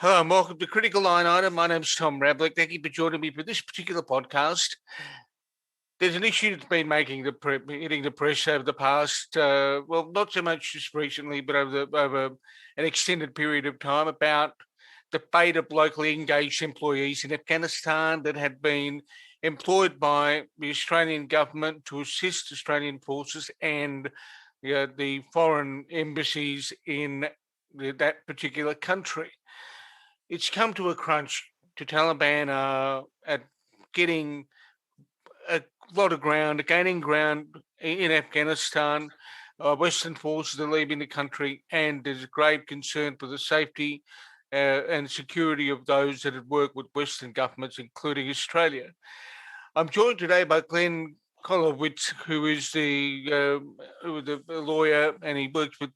Hello and welcome to Critical Line Item. My name's Tom Rablick. Thank you for joining me for this particular podcast. There's an issue that's been hitting the press over the past, not so much just recently, but over an extended period of time about the fate of locally engaged employees in Afghanistan that had been employed by the Australian government to assist Australian forces and the foreign embassies in that particular country. It's come to a crunch. The Taliban are at getting a lot of ground, gaining ground in Afghanistan. Western forces are leaving the country, and there's a grave concern for the safety and security of those that have worked with Western governments, including Australia. I'm joined today by Glenn Kolomeitz, who is the lawyer, and he works with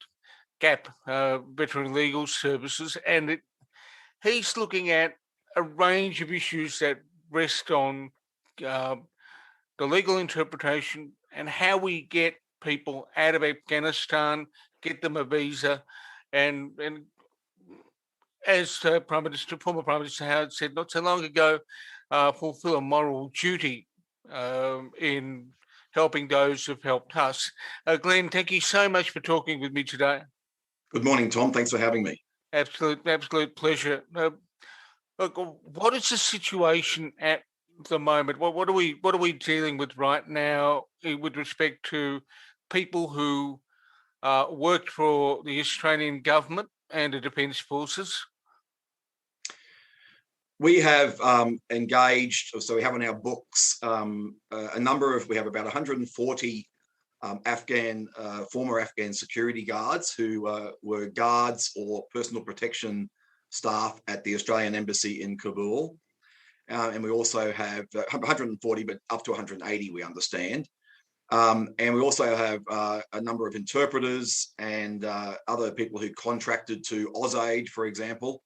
GAP, Veteran Legal Services, and he's looking at a range of issues that rest on the legal interpretation and how we get people out of Afghanistan, get them a visa, and as former Prime Minister Howard said not so long ago, fulfil a moral duty in helping those who've helped us. Glenn, thank you so much for talking with me today. Good morning, Tom. Thanks for having me. Absolute pleasure. Look, what is the situation at the moment? What are we dealing with right now with respect to people who worked for the Australian government and the Defence Forces? We have engaged, so we have on our books we have about 140 former Afghan security guards who were guards or personal protection staff at the Australian Embassy in Kabul. And we also have 140, but up to 180, we understand. And we also have a number of interpreters and other people who contracted to AusAid, for example,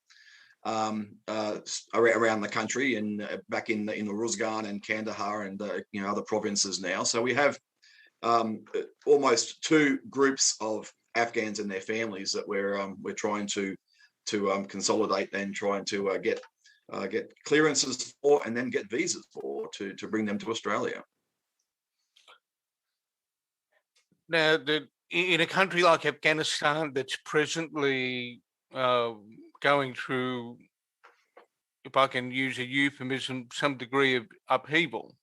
around the country and back in the Uruzgan and Kandahar and other provinces now. So we have almost two groups of Afghans and their families that we're trying to consolidate and trying to get clearances for and then get visas for to bring them to Australia. Now, in a country like Afghanistan that's presently going through, if I can use a euphemism, some degree of upheaval,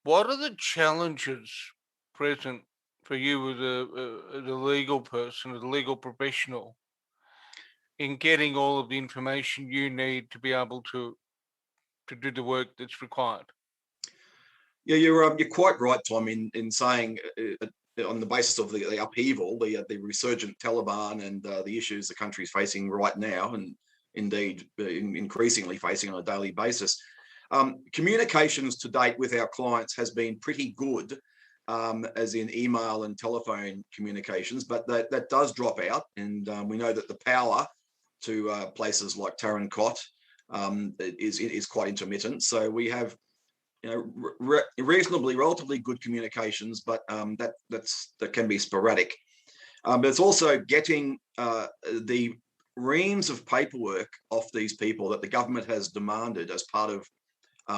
what are the challenges present for you as a legal person, as a legal professional, in getting all of the information you need to be able to do the work that's required? Yeah, you're quite right, Tom, in saying on the basis of the upheaval, the resurgent Taliban and the issues the country is facing right now, and indeed increasingly facing on a daily basis. Communications to date with our clients has been pretty good, as in email and telephone communications, but that does drop out, and we know that the power to places like Tarin Kot is quite intermittent. So we have relatively good communications, but that can be sporadic. But it's also getting the reams of paperwork off these people that the government has demanded as part of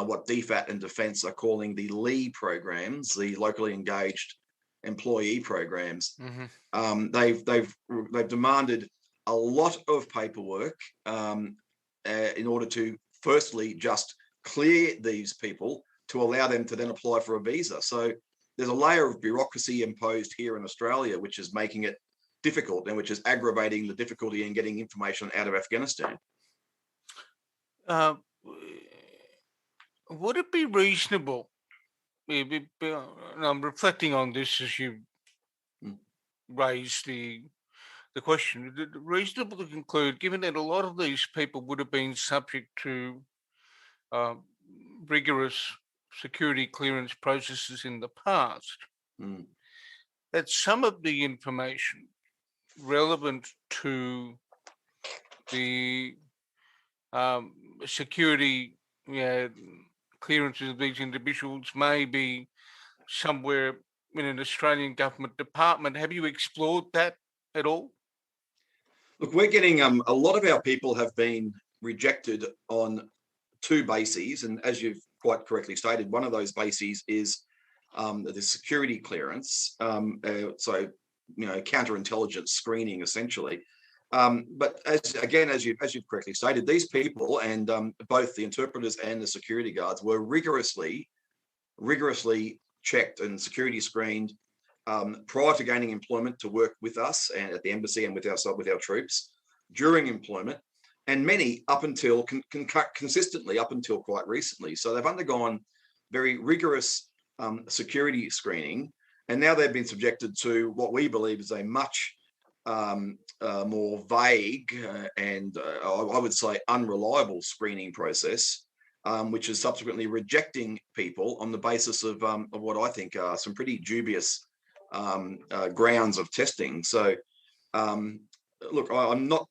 what DFAT and Defence are calling the LE programs, the locally engaged employee programs. Mm-hmm. They've demanded a lot of paperwork in order to firstly just clear these people to allow them to then apply for a visa. So there's a layer of bureaucracy imposed here in Australia, which is making it difficult and which is aggravating the difficulty in getting information out of Afghanistan. Would it be reasonable, and I'm reflecting on this as you raise the question, is it reasonable to conclude, given that a lot of these people would have been subject to rigorous security clearance processes in the past, that some of the information relevant to the security clearances of these individuals may be somewhere in an Australian government department? Have you explored that at all? Look, we're getting a lot of our people have been rejected on two bases, and as you've quite correctly stated, one of those bases is the security clearance. So, counterintelligence screening essentially. But as you've correctly stated, these people and both the interpreters and the security guards were rigorously checked and security screened prior to gaining employment to work with us and at the embassy and with our troops during employment, and many up until consistently up until quite recently. So they've undergone very rigorous security screening, and now they've been subjected to what we believe is a much more vague and I would say unreliable screening process, which is subsequently rejecting people on the basis of what I think are some pretty dubious grounds of testing. So, look, I'm not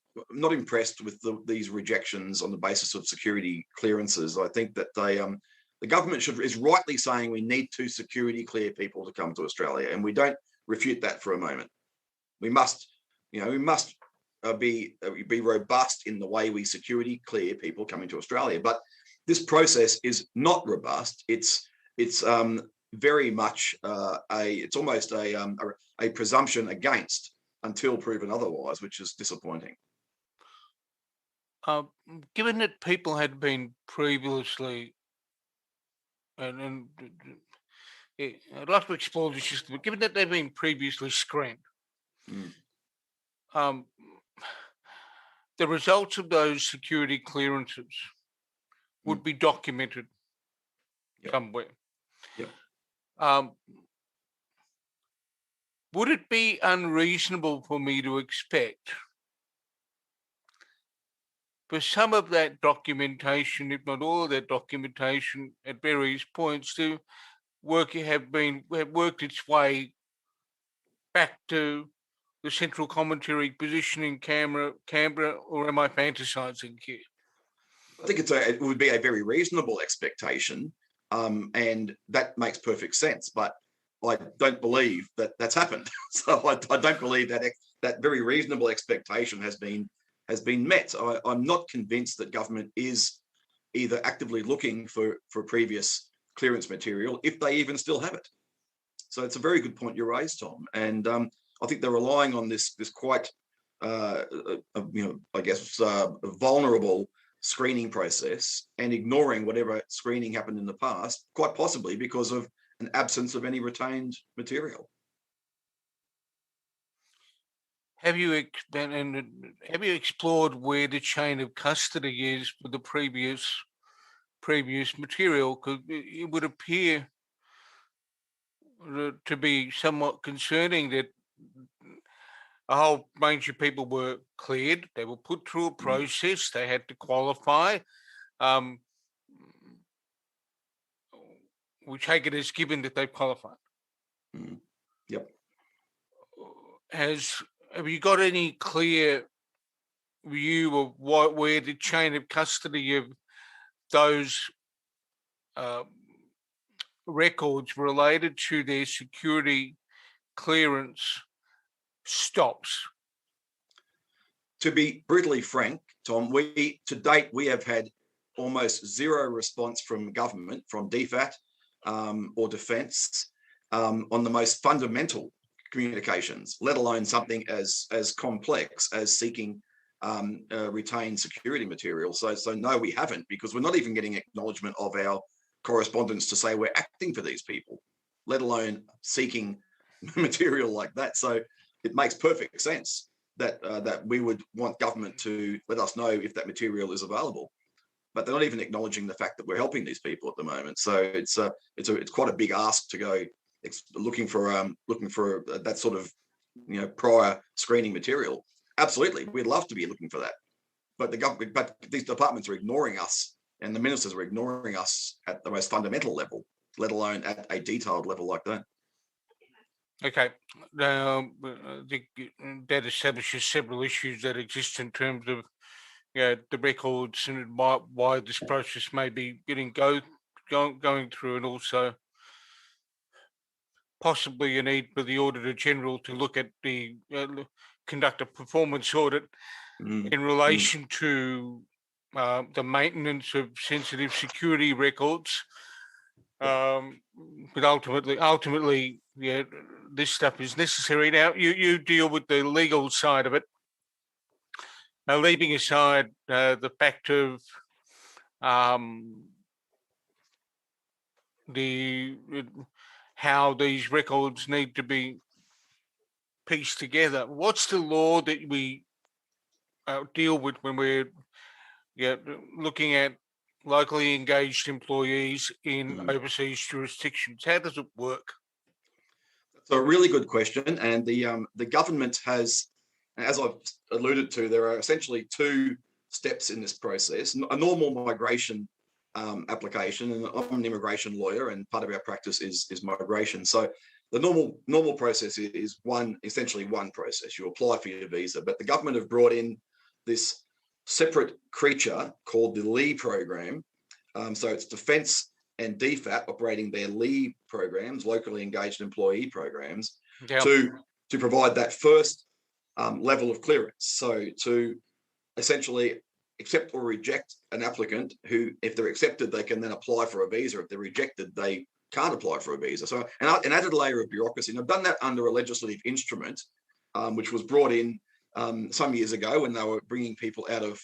impressed with these rejections on the basis of security clearances. I think that the government is rightly saying we need to security clear people to come to Australia, and we don't refute that for a moment. We must be robust in the way we security clear people coming to Australia. But this process is not robust. It's very much it's almost a presumption against until proven otherwise, which is disappointing. Given that people had been previously, and I'd like to explore this just a bit, given that they've been previously screened, the results of those security clearances would be documented somewhere. Yep. Would it be unreasonable for me to expect for some of that documentation, if not all of that documentation, at various points to have worked its way back to the central commentary position in Canberra, or am I fantasizing here? I think it would be a very reasonable expectation, and that makes perfect sense. But I don't believe that that's happened. So I don't believe that very reasonable expectation has been met. I'm not convinced that government is either actively looking for previous clearance material, if they even still have it. So it's a very good point you raised, Tom. And I think they're relying on this quite, vulnerable screening process and ignoring whatever screening happened in the past, quite possibly because of an absence of any retained material. Have you explored where the chain of custody is for the previous material? Because it would appear to be somewhat concerning that a whole range of people were cleared. They were put through a process. They had to qualify. We take it as given that they've qualified. Yep. Have you got any clear view of where the chain of custody of those records related to their security clearance stops? To be brutally frank, Tom, to date we have had almost zero response from government, from DFAT or defence, on the most fundamental communications, let alone something as complex as seeking retained security material. So no, we haven't, because we're not even getting acknowledgement of our correspondence to say we're acting for these people, let alone seeking material like that. So it makes perfect sense that we would want government to let us know if that material is available, but they're not even acknowledging the fact that we're helping these people at the moment. So it's quite a big ask to go looking for that sort of prior screening material. Absolutely, we'd love to be looking for that, but these departments are ignoring us, and the ministers are ignoring us at the most fundamental level, let alone at a detailed level like that. Okay, that establishes several issues that exist in terms of the records and why this process may be going through, and also possibly a need for the Auditor General to look at the conduct a performance audit in relation to the maintenance of sensitive security records. But ultimately, yeah, this stuff is necessary. Now, you deal with the legal side of it. Now, leaving aside the fact of how these records need to be pieced together, what's the law that we deal with when we're looking at locally engaged employees in overseas jurisdictions? How does it work? So a really good question, and the government has, as I've alluded to, there are essentially two steps in this process. A normal migration application, and I'm an immigration lawyer, and part of our practice is migration. So the normal process is essentially one process. You apply for your visa, but the government have brought in this separate creature called the LE program. So it's Defence and DFAT operating their LE programs, locally engaged employee programs, to provide that first level of clearance. So to essentially accept or reject an applicant who, if they're accepted, they can then apply for a visa. If they're rejected, they can't apply for a visa. So an added layer of bureaucracy. And I've done that under a legislative instrument, which was brought in some years ago when they were bringing people out of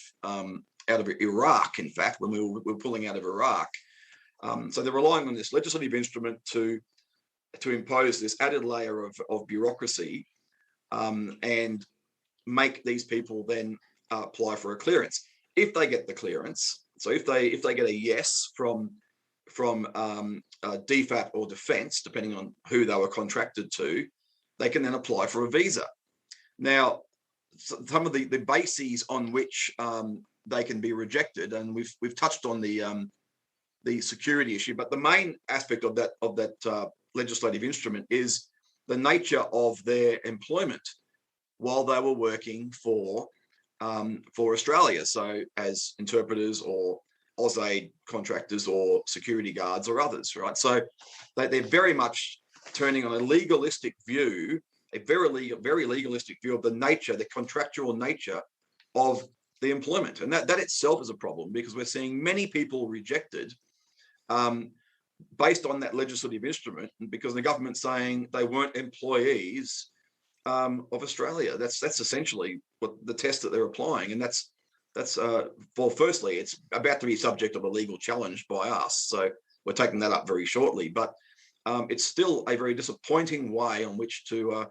Iraq, in fact, when we were pulling out of Iraq. So they're relying on this legislative instrument to impose this added layer of bureaucracy and make these people then apply for a clearance. If they get the clearance, so if they get a yes from DFAT or Defence, depending on who they were contracted to, they can then apply for a visa. Now, some of the bases on which they can be rejected, and we've touched on the security issue, but the main aspect of that legislative instrument is the nature of their employment while they were working for Australia, so as interpreters or AusAid contractors or security guards or others, right? So they're very much turning on a legalistic view, a very legalistic view of the nature, the contractual nature of the employment. And that itself is a problem, because we're seeing many people rejected based on that legislative instrument, because the government's saying they weren't employees of Australia. That's essentially what the test that they're applying. And that's well, firstly, it's about to be subject of a legal challenge by us. So we're taking that up very shortly. But it's still a very disappointing way on which to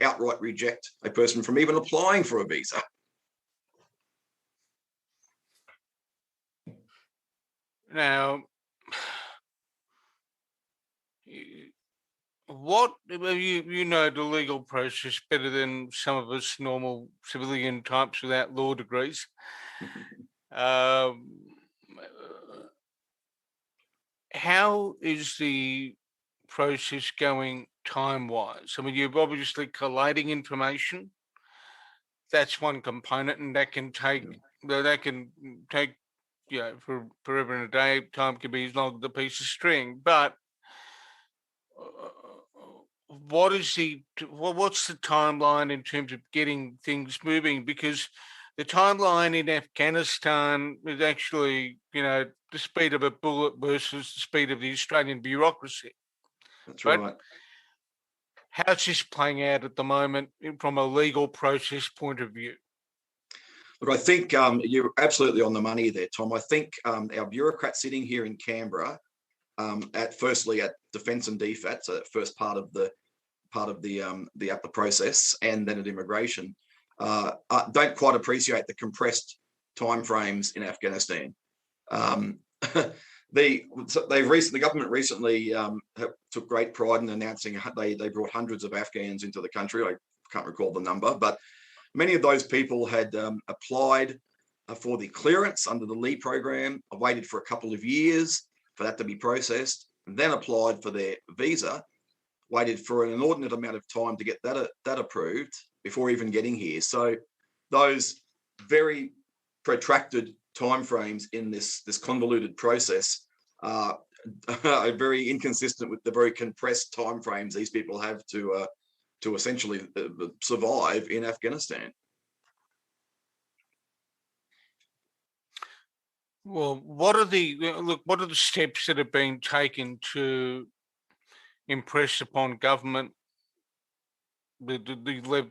outright reject a person from even applying for a visa. Now, what you know the legal process better than some of us normal civilian types without law degrees. How is the process going time-wise? I mean, you're obviously collating information. That's one component, and that can take for forever and a day. Time can be as long as a piece of string. But what's the timeline in terms of getting things moving? Because the timeline in Afghanistan is actually, the speed of a bullet versus the speed of the Australian bureaucracy. That's right. How's this playing out at the moment from a legal process point of view? Look, I think you're absolutely on the money there, Tom. I think our bureaucrats sitting here in Canberra, firstly at Defence and DFAT, so that first part of the process, and then at immigration, don't quite appreciate the compressed timeframes in Afghanistan. The government recently took great pride in announcing they brought hundreds of Afghans into the country. I can't recall the number, but many of those people had applied for the clearance under the LE program, waited for a couple of years for that to be processed, and then applied for their visa, waited for an inordinate amount of time to get that approved before even getting here. So those very protracted timeframes in this convoluted process are very inconsistent with the very compressed timeframes these people have to to essentially survive in Afghanistan. Well, what are the steps that have been taken to impress upon government the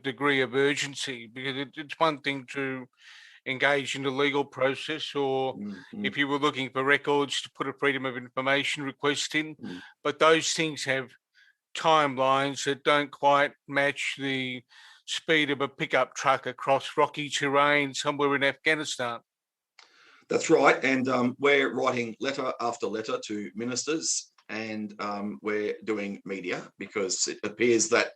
degree of urgency? Because it's one thing to engage in the legal process, or if you were looking for records, to put a freedom of information request in, but those things have timelines that don't quite match the speed of a pickup truck across rocky terrain somewhere in Afghanistan. That's right, and we're writing letter after letter to ministers, and we're doing media because it appears that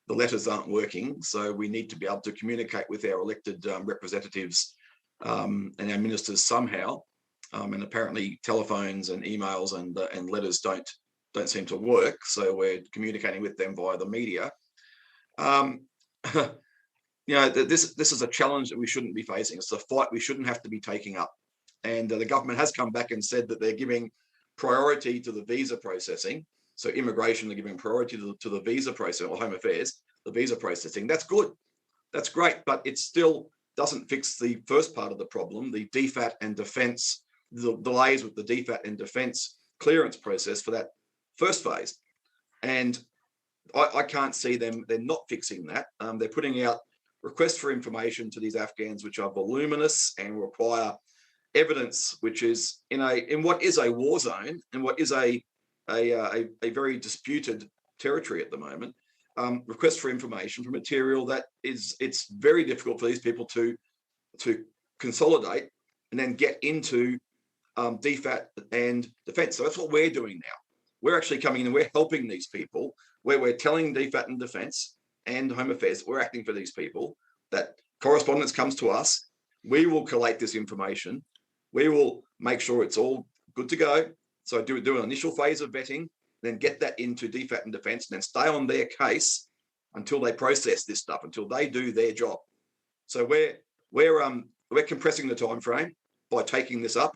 the letters aren't working. So we need to be able to communicate with our elected representatives and our ministers somehow. And apparently telephones and emails and letters don't seem to work. So we're communicating with them via the media. This is a challenge that we shouldn't be facing. It's a fight we shouldn't have to be taking up. And the government has come back and said that they're giving priority to the visa processing. So immigration are giving priority to the visa process, or Home Affairs, the visa processing. That's good. That's great, but it still doesn't fix the first part of the problem, the DFAT and defence, the delays with the DFAT and defence clearance process for that first phase. And I can't see they're not fixing that. They're putting out requests for information to these Afghans, which are voluminous and require evidence, which is in what is a war zone and what is a very disputed territory at the moment. Requests for information for material that it's very difficult for these people to consolidate and then get into DFAT and defence. So that's what we're doing now. We're actually coming in and we're helping these people, where we're telling DFAT and defence and Home Affairs we're acting for these people, that correspondence comes to us. We will collate this information. We will make sure it's all good to go. So do an initial phase of vetting, then get that into DFAT and defence, and then stay on their case until they process this stuff, until they do their job. So we're compressing the time frame by taking this up.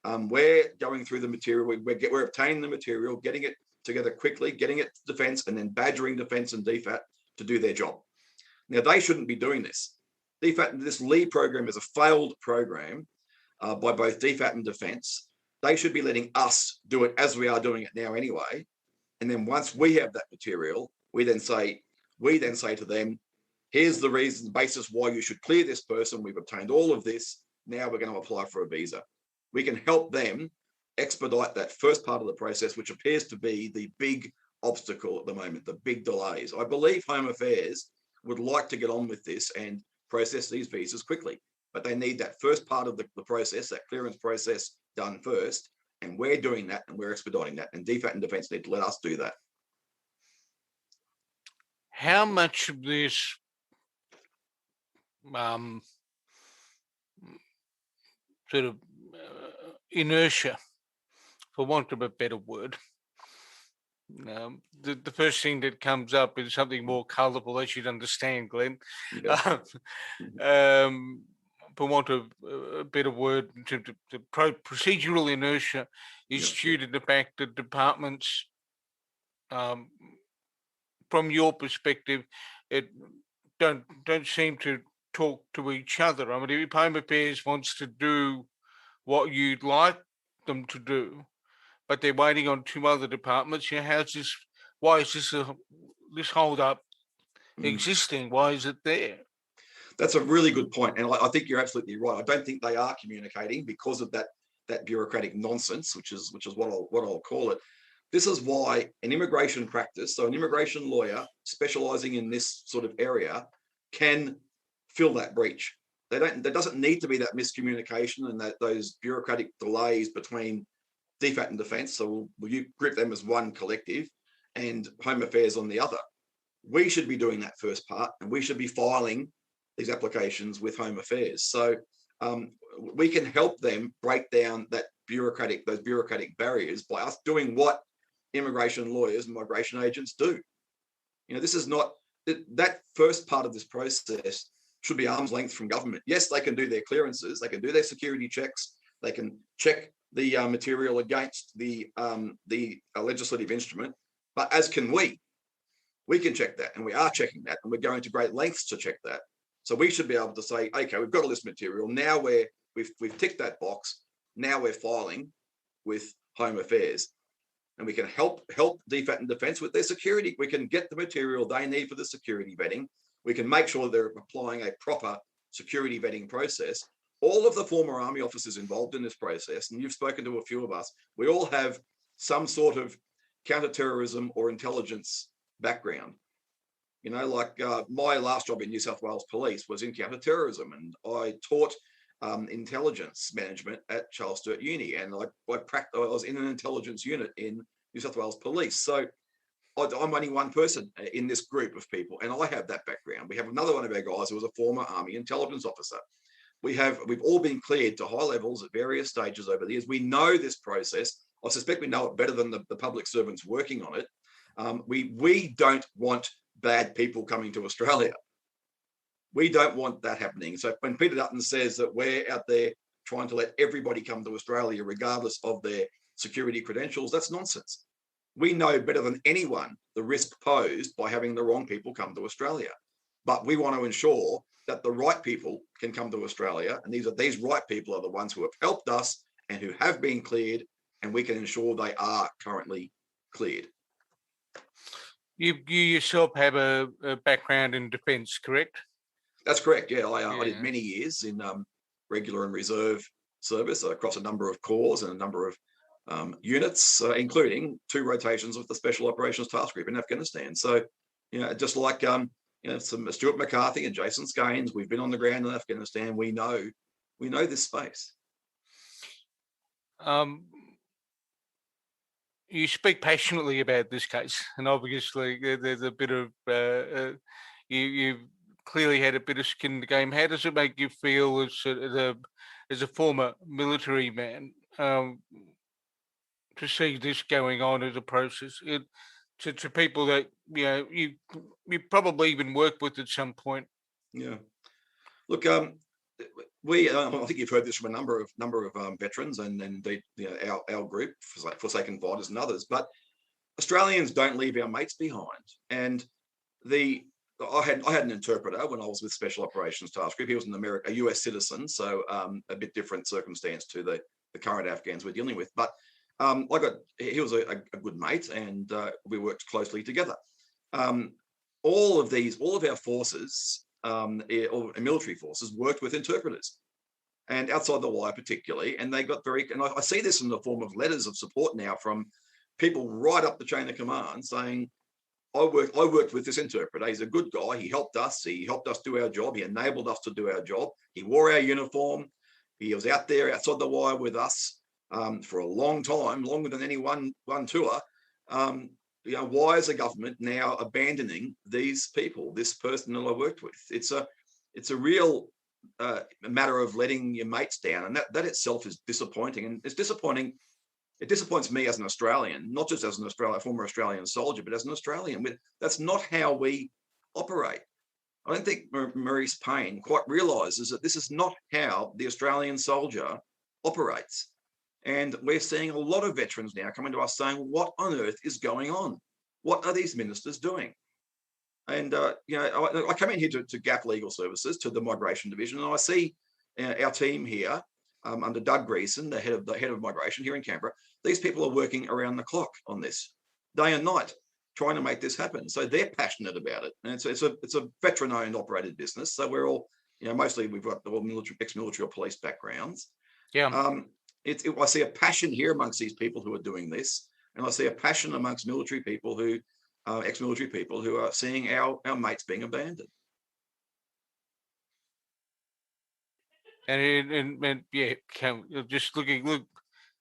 We're going through the material. We're obtaining the material, getting it together quickly, getting it to defence, and then badgering defence and DFAT to do their job. Now, they shouldn't be doing this. DFAT, this lead program is a failed program by both DFAT and defence. They should be letting us do it as we are doing it now anyway. And then once we have that material, we then say to them, here's the reason, the basis why you should clear this person. We've obtained all of this. Now we're going to apply for a visa. We can help them expedite that first part of the process, which appears to be the big obstacle at the moment, the big delays. I believe Home Affairs would like to get on with this and process these visas quickly, but they need that first part of the process, that clearance process, done first. And we're doing that, and we're expediting that. And DFAT and defence need to let us do that. How much of this sort of inertia, for want of a better word, the first thing that comes up is something more colourful, as you'd understand, Glenn. Yeah. For want of a better word, the procedural inertia is due to the fact that departments, from your perspective, it don't seem to talk to each other. I mean, if Home Affairs wants to do what you'd like them to do, but they're waiting on two other departments, why is this hold up existing? Why is it there? That's a really good point, and I think you're absolutely right. I don't think they are communicating because of that bureaucratic nonsense, which is what I'll call it. This is why an immigration practice, so an immigration lawyer specialising in this sort of area, can fill that breach. There doesn't need to be that miscommunication and those bureaucratic delays between DFAT and defence. So you group them as one collective, and Home Affairs on the other. We should be doing that first part, and we should be filing these applications with Home Affairs. So we can help them break down those bureaucratic barriers by us doing what immigration lawyers and migration agents do. This is not that first part of this process should be arm's length from government. Yes, they can do their clearances, they can do their security checks, they can check the material against the legislative instrument, but as can we. We can check that, and we are checking that, and we're going to great lengths to check that. So we should be able to say, okay, we've got all this material. Now we've ticked that box. Now we're filing with Home Affairs, and we can help DFAT and Defence with their security. We can get the material they need for the security vetting. We can make sure they're applying a proper security vetting process. All of the former Army officers involved in this process, and you've spoken to a few of us, we all have some sort of counterterrorism or intelligence background. You know, like my last job in New South Wales Police was in counterterrorism, and I taught intelligence management at Charles Sturt Uni, and I was in an intelligence unit in New South Wales Police. So I'm only one person in this group of people, and I have that background. We have another one of our guys who was a former Army intelligence officer. We've all been cleared to high levels at various stages over the years. We know this process. I suspect we know it better than the public servants working on it. We don't want bad people coming to Australia. We don't want that happening. So when Peter Dutton says that we're out there trying to let everybody come to Australia regardless of their security credentials, that's nonsense. We know better than anyone the risk posed by having the wrong people come to Australia. But we want to ensure that the right people can come to Australia, and these right people are the ones who have helped us and who have been cleared, and we can ensure they are currently cleared. You yourself have a background in defence, correct? That's correct. Yeah, I did many years in regular and reserve service across a number of corps and a number of units, including 2 rotations of the Special Operations Task Group in Afghanistan. So, you know, just like some Stuart McCarthy and Jason Skanes, we've been on the ground in Afghanistan. We know this space. You speak passionately about this case, and obviously there's a bit of you've clearly had a bit of skin in the game. How does it make you feel as a former military man to see this going on as a process? To people that you probably even worked with at some point. Yeah. Look, I think you've heard this from a number of veterans, and indeed our group, Forsaken Fighters and others. But Australians don't leave our mates behind. And I had an interpreter when I was with Special Operations Task Group. He was a US citizen, so a bit different circumstance to the current Afghans we're dealing with. But he was a good mate, and we worked closely together. All of our forces, all military forces, worked with interpreters, and outside the wire particularly. And they got and I see this in the form of letters of support now from people right up the chain of command saying, I worked with this interpreter. He's a good guy. He helped us. He helped us do our job. He enabled us to do our job. He wore our uniform. He was out there outside the wire with us for a long time, longer than any one tour. Why is the government now abandoning these people, this person that I worked with? It's a real matter of letting your mates down, and that itself is disappointing. And it's disappointing. It disappoints me as an Australian, not just as a former Australian soldier, but as an Australian. That's not how we operate. I don't think Maurice Payne quite realises that this is not how the Australian soldier operates. And we're seeing a lot of veterans now coming to us saying, what on earth is going on? What are these ministers doing? And, I come in here to GAP Legal Services, to the Migration Division, and I see our team here under Doug Greason, the head of migration here in Canberra. These people are working around the clock on this, day and night, trying to make this happen. So they're passionate about it. And it's a veteran-owned operated business. So we're all, mostly we've got all ex-military or police backgrounds. Yeah. I see a passion here amongst these people who are doing this, and I see a passion amongst military people ex-military people who are seeing our mates being abandoned. And just look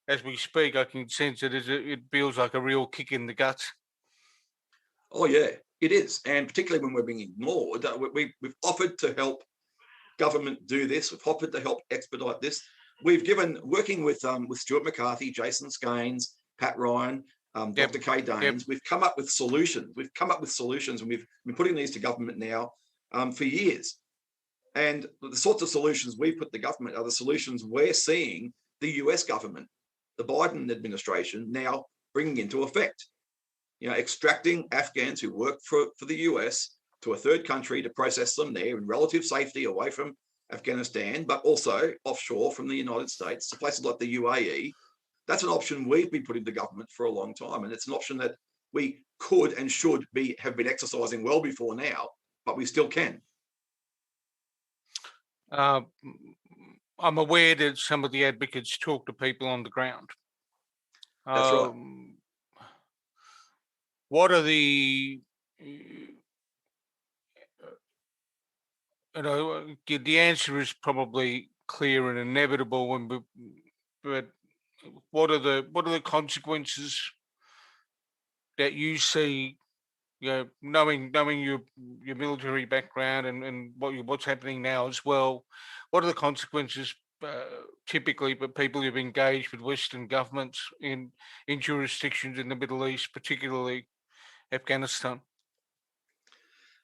as we speak, I can sense that it feels like a real kick in the guts. Oh yeah, it is, and particularly when we're being ignored. We've offered to help government do this. We've offered to help expedite this. We've working with Stuart McCarthy, Jason Skanes, Pat Ryan, Dr. Kay Danes. We've come up with solutions. And we've been putting these to government now for years. And the sorts of solutions we've put to government are the solutions we're seeing the US government, the Biden administration, now bringing into effect. extracting Afghans who work for the US to a third country to process them there in relative safety away from Afghanistan, but also offshore from the United States to places like the UAE. That's an option we've been putting to government for a long time, and it's an option that we could and should have been exercising well before now, but we still can. I'm aware that some of the advocates talk to people on the ground. That's right. What are the, the answer is probably clear and inevitable, but what are the consequences that you see? Knowing your military background and what's happening now as well, what are the consequences typically for people who've engaged with Western governments in jurisdictions in the Middle East, particularly Afghanistan?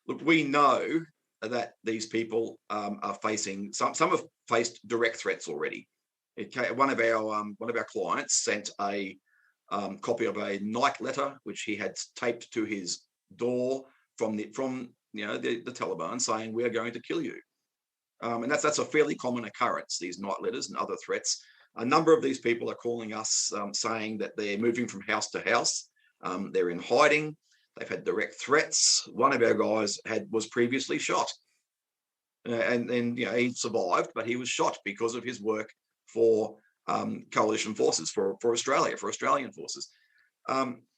Look, we know that these people are facing some have faced direct threats already. One of our clients sent a copy of a night letter which he had taped to his door from the Taliban saying, "We are going to kill you," and that's a fairly common occurrence. These night letters and other threats. A number of these people are calling us saying that they're moving from house to house. They're in hiding. They've had direct threats. One of our guys was previously shot, and he survived, but he was shot because of his work for coalition forces, for Australia, for Australian forces.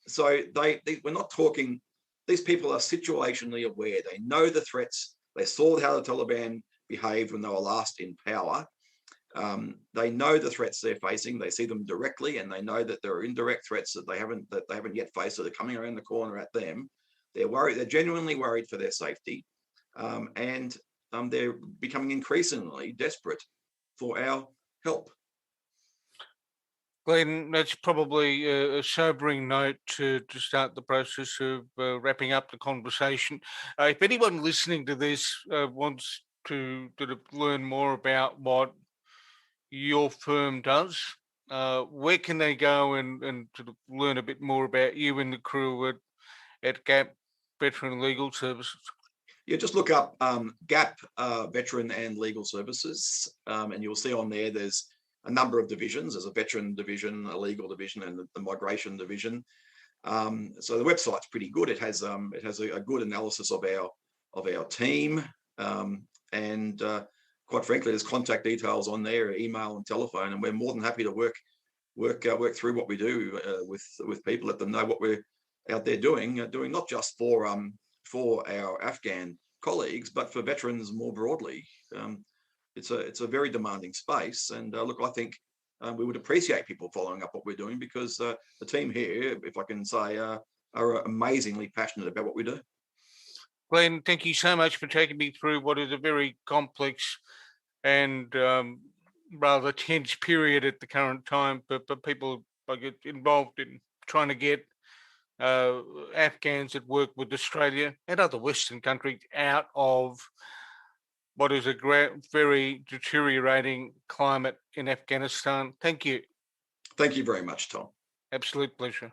So we're not talking. These people are situationally aware. They know the threats. They saw how the Taliban behaved when they were last in power. They know the threats they're facing. They see them directly, and they know that there are indirect threats that they haven't yet faced. So they're coming around the corner at them. They're worried. They're genuinely worried for their safety, and they're becoming increasingly desperate for our help. Glenn, that's probably a sobering note to start the process of wrapping up the conversation. If anyone listening to this wants to learn more about what your firm does, where can they go and learn a bit more about you and the crew at GAP Veteran Legal Services? Yeah, just look up GAP Veteran and Legal Services, and you'll see on there's a number of divisions. There's a veteran division, a legal division, and the migration division. So the website's pretty good. It has a good analysis of our team, and quite frankly, there's contact details on there, email and telephone, and we're more than happy to work through what we do with people, let them know what we're out there doing not just for our Afghan colleagues, but for veterans more broadly. It's a very demanding space, and look, I think we would appreciate people following up what we're doing, because the team here, if I can say, are amazingly passionate about what we do. Glenn, thank you so much for taking me through what is a very complex and rather tense period at the current time, but people get involved in trying to get Afghans that work with Australia and other Western countries out of what is a very deteriorating climate in Afghanistan. Thank you. Thank you very much, Tom. Absolute pleasure.